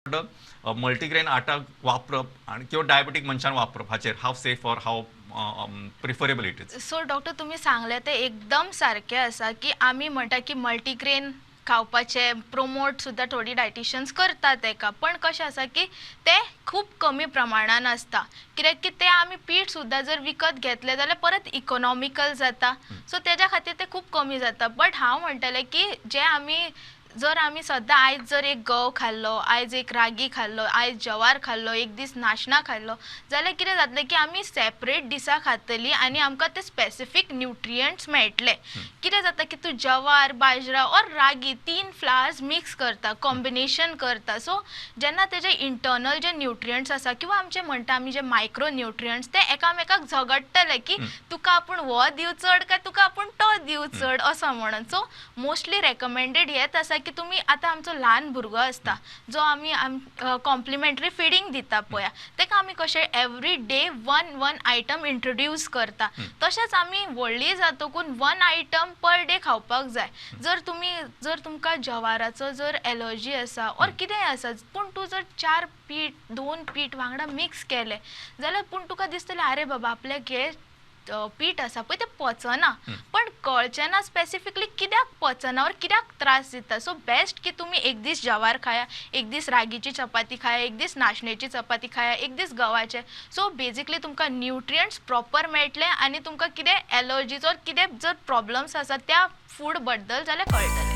Multigrain आटा वापरप आणि किंवा डायबेटीक मनशान वापरप हाचेर how safe or how preferable it is. So doctor तुम्ही सांगले ते एकदम सारखे आसा की आम्ही म्हणटा की मल्टीग्रेन खावपाचे प्रोमोट सुद्धा थोडी डायटिशियन्स करतात तेका, पण कशें आसा की ते खूप कमी प्रमाणात आसता, कित्याक की ते आमी पीठ सुद्धा जर विकत घेतले जाल्यार परत इकॉनॉमिकल जाता. सो तेज्या खातीर ते खूप कमी जाता. बट हांव म्हणटलें की जे आमी जर आमी सद्दां आयज जर एक गंव खाल्लो, आयज एक रागी खाल्लो, आयज जवार खाल्लो, एक दीस नाशना खाल्लो, जाल्यार कितें जातलें की आमी सेपरेट दिसा खातली आनी आमकां ते स्पेसिफीक न्युट्रियंट्स मेळटले. कितें जाता की तूं जवार, बाजरा और रागी 3 फ्लावर्स मिक्स करता, कॉम्बिनेशन करता. सो जेन्ना तेजे इंटरनल जे न्युट्रियंट्स आसा किंवा आमचे म्हणटा आमी जे मायक्रो न्युट्रियंट्स ते एकामेकाक झगडटले की तुका आपूण हो दिव चड काय तुका आपूण तो दिव चड असो म्हणून. सो मोस्टली रेकमेंडेड हेच आसा की तुम्ही आता आमचो ल्हान भुरगो असता जो आमी कॉम्प्लिमेंटरी फिडींग दिता पळय, तेका आमी कशें every day one item introduce करता, तशेंच आमी व्हडली जातकून 1 आयटम पर डे खावपाक जाय. जर तुमकां जवाराचो जर एलर्जी आसा और कितेंय आसा, पूण तूं जर 4 पीठ 2 पीठ वांगडा मिक्स केले जाल्यार पूण तुका दिसतलें अरे बाबा आपल्याक हे पीठ आसा पळय ते पचना, पण कळचें ना स्पेसिफिकली कित्याक पचना और कित्याक त्रास दिता. सो बेस्ट की तुम्ही एक दीस जवार खाया, एक दीस रागीची चपाती खाया, एक दीस नाशण्याची चपाती खाया, एक दीस गव्हाचे. सो बेजिकली तुमकां न्युट्रियंट्स प्रॉपर मेळटले आनी तुमकां कितें एलर्जीचो कितें जर प्रॉब्लम्स आसा त्या फूड बद्दल जाल्यार कळटलें.